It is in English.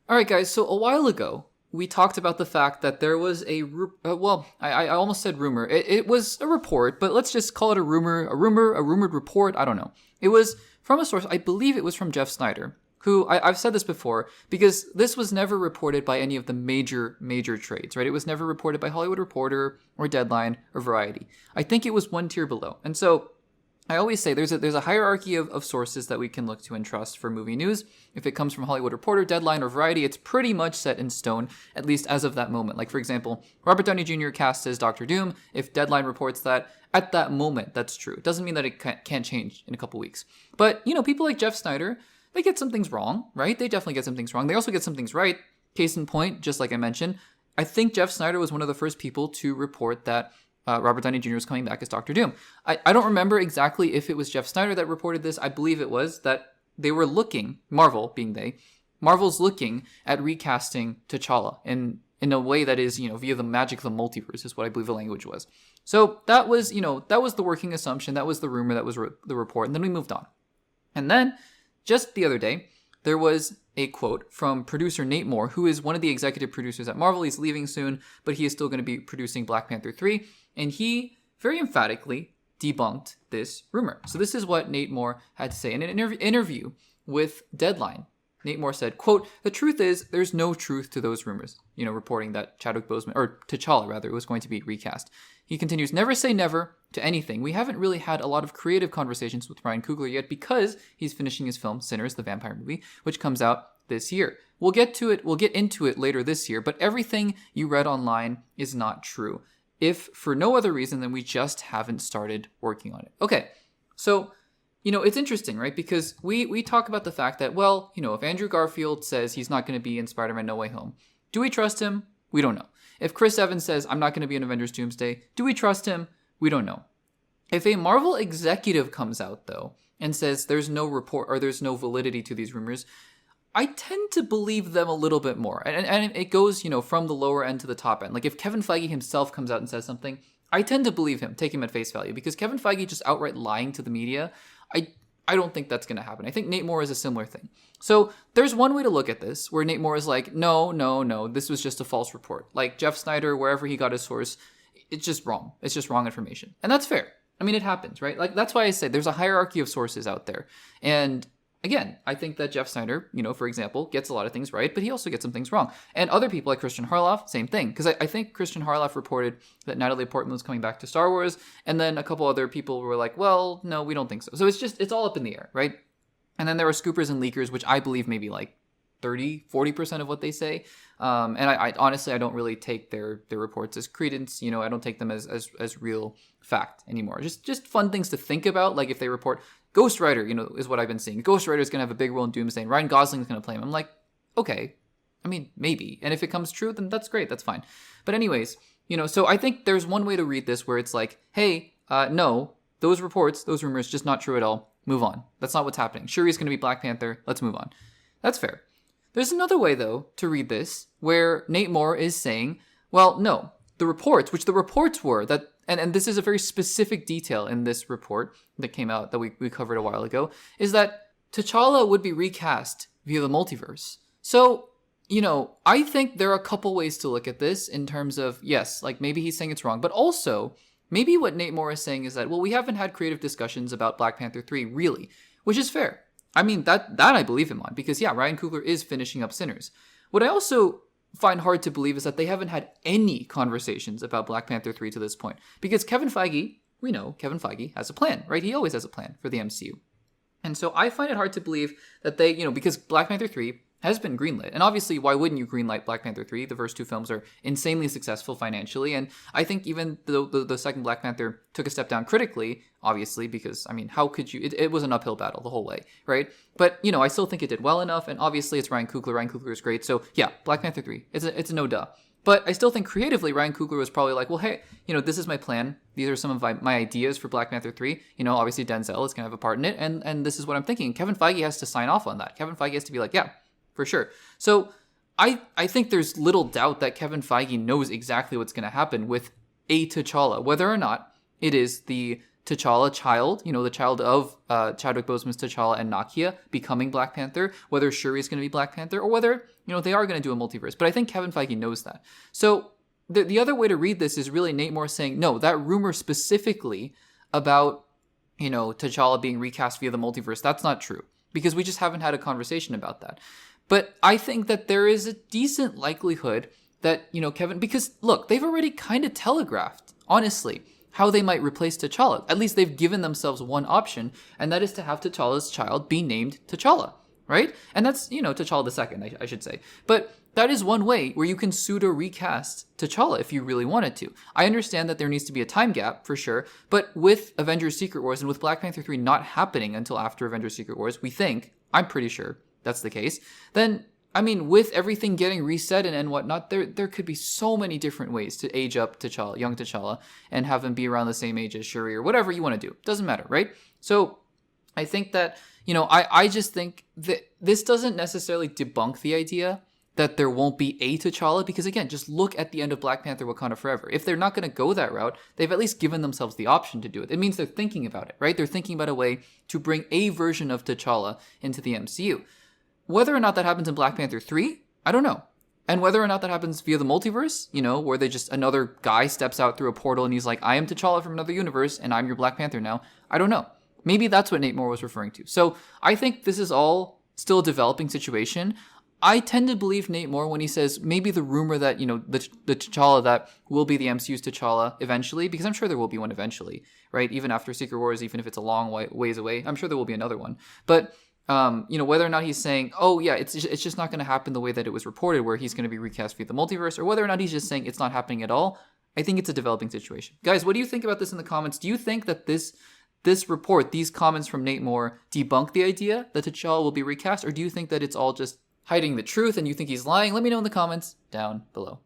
All right, guys. So a while ago, we talked about the fact that there was I almost said rumor. It was a report, but let's just call it a rumor, a rumored report. I don't know. It was from a source. I believe it was from Jeff Snyder, who I've said this before, because this was never reported by any of the major trades, right? It was never reported by Hollywood Reporter or Deadline or Variety. I think it was one tier below. And so I always say there's a hierarchy of sources that we can look to and trust for movie news. If it comes from Hollywood Reporter, Deadline, or Variety, it's pretty much set in stone, at least as of that moment. Like, for example, Robert Downey Jr. cast as Dr. Doom. If Deadline reports that, at that moment, that's true. It doesn't mean that it can't change in a couple weeks. But, people like Jeff Snyder, they get some things wrong, right? They definitely get some things wrong. They also get some things right. Case in point, just like I mentioned, I think Jeff Snyder was one of the first people to report that Robert Downey Jr. was coming back as Dr. Doom. I don't remember exactly if it was Jeff Snyder that reported this. I believe it was that they were looking, Marvel being Marvel's looking at recasting T'Challa in a way that is, via the magic of the multiverse is what I believe the language was. So that was the working assumption. That was the rumor. That was the report. And then we moved on. And then just the other day, there was a quote from producer Nate Moore, who is one of the executive producers at Marvel. He's leaving soon, but he is still going to be producing Black Panther 3. And he very emphatically debunked this rumor. So this is what Nate Moore had to say in an interview with Deadline. Nate Moore said, quote, "The truth is, there's no truth to those rumors," reporting that Chadwick Boseman, or T'Challa rather, was going to be recast. He continues, "Never say never to anything. We haven't really had a lot of creative conversations with Ryan Coogler yet because he's finishing his film, Sinners, the vampire movie, which comes out this year. We'll get into it later this year, but everything you read online is not true. If for no other reason than we just haven't started working on it." Okay, so, it's interesting, right? Because we talk about the fact that, well, if Andrew Garfield says he's not going to be in Spider-Man No Way Home, do we trust him? We don't know. If Chris Evans says, "I'm not going to be in Avengers Doomsday," do we trust him? We don't know. If a Marvel executive comes out, though, and says there's no report or there's no validity to these rumors, I tend to believe them a little bit more. And it goes, from the lower end to the top end. Like, if Kevin Feige himself comes out and says something, I tend to believe him, take him at face value. Because Kevin Feige just outright lying to the media, I don't think that's going to happen. I think Nate Moore is a similar thing. So there's one way to look at this, where Nate Moore is like, no, this was just a false report. Like, Jeff Snyder, wherever he got his source, it's just wrong. It's just wrong information. And that's fair. I mean, it happens, right? Like, that's why I say there's a hierarchy of sources out there. And again, I think that Jeff Snyder, for example, gets a lot of things right, but he also gets some things wrong. And other people like Christian Harloff, same thing. Because I think Christian Harloff reported that Natalie Portman was coming back to Star Wars, and then a couple other people were like, well, no, we don't think so. So it's all up in the air, right? And then there are scoopers and leakers, which I believe maybe like 30-40% of what they say. And I honestly, I don't really take their reports as credence. I don't take them as real fact anymore. Just fun things to think about. Like, if they report Ghost Rider, is what I've been seeing. Ghost Rider is going to have a big role in Doomsday, and Ryan Gosling is going to play him. I'm like, okay. I mean, maybe. And if it comes true, then that's great. That's fine. But anyways, so I think there's one way to read this where it's like, hey, no, those reports, those rumors, just not true at all. Move on. That's not what's happening. Shuri's going to be Black Panther. Let's move on. That's fair. There's another way, though, to read this, where Nate Moore is saying, well, no, the reports, which the reports were that, and this is a very specific detail in this report that came out that we covered a while ago, is that T'Challa would be recast via the multiverse. So, I think there are a couple ways to look at this in terms of, yes, like maybe he's saying it's wrong, but also maybe what Nate Moore is saying is that, well, we haven't had creative discussions about Black Panther 3, really, which is fair. I mean, that I believe him on, because, yeah, Ryan Coogler is finishing up Sinners. What I also find hard to believe is that they haven't had any conversations about Black Panther 3 to this point. Because Kevin Feige, we know Kevin Feige has a plan, right? He always has a plan for the MCU. And so I find it hard to believe that they, because Black Panther 3 has been greenlit. And obviously, why wouldn't you greenlight Black Panther 3? The first two films are insanely successful financially. And I think even though the second Black Panther took a step down critically, obviously, because, I mean, how could you? It was an uphill battle the whole way, right? But, I still think it did well enough. And obviously, it's Ryan Coogler. Ryan Coogler is great. So, yeah, Black Panther 3, it's a no-duh. But I still think creatively, Ryan Coogler was probably like, well, hey, this is my plan. These are some of my ideas for Black Panther 3. Obviously, Denzel is going to have a part in it. And this is what I'm thinking. Kevin Feige has to sign off on that. Kevin Feige has to be like, yeah, for sure. So I think there's little doubt that Kevin Feige knows exactly what's going to happen with a T'Challa, whether or not it is the T'Challa child, the child of Chadwick Boseman's T'Challa and Nakia becoming Black Panther, whether Shuri is going to be Black Panther, or whether they are going to do a multiverse. But I think Kevin Feige knows that. So the other way to read this is really Nate Moore saying, no, that rumor specifically about, T'Challa being recast via the multiverse, that's not true. Because we just haven't had a conversation about that. But I think that there is a decent likelihood that, Kevin, because look, they've already kind of telegraphed, honestly, how they might replace T'Challa. At least they've given themselves one option, and that is to have T'Challa's child be named T'Challa, right? And that's, T'Challa the second, I should say. But that is one way where you can pseudo recast T'Challa if you really wanted to. I understand that there needs to be a time gap, for sure, but with Avengers Secret Wars and with Black Panther 3 not happening until after Avengers Secret Wars, we think, I'm pretty sure that's the case, then, with everything getting reset and whatnot, there could be so many different ways to age up T'Challa, young T'Challa, and have him be around the same age as Shuri or whatever you want to do. Doesn't matter, right? So I think that, I just think that this doesn't necessarily debunk the idea that there won't be a T'Challa, because again, just look at the end of Black Panther Wakanda Forever. If they're not going to go that route, they've at least given themselves the option to do it. It means they're thinking about it, right? They're thinking about a way to bring a version of T'Challa into the MCU. Whether or not that happens in Black Panther 3, I don't know. And whether or not that happens via the multiverse, where they just, another guy steps out through a portal and he's like, I am T'Challa from another universe and I'm your Black Panther now. I don't know. Maybe that's what Nate Moore was referring to. So I think this is all still a developing situation. I tend to believe Nate Moore when he says maybe the rumor that, the T'Challa that will be the MCU's T'Challa eventually, because I'm sure there will be one eventually, right? Even after Secret Wars, even if it's a long ways away, I'm sure there will be another one. But whether or not he's saying, oh yeah, it's just not going to happen the way that it was reported, where he's going to be recast via the multiverse, or whether or not he's just saying it's not happening at all, I think it's a developing situation. Guys, what do you think about this in the comments? Do you think that this report, these comments from Nate Moore, debunk the idea that T'Challa will be recast, or do you think that it's all just hiding the truth and you think he's lying? Let me know in the comments down below.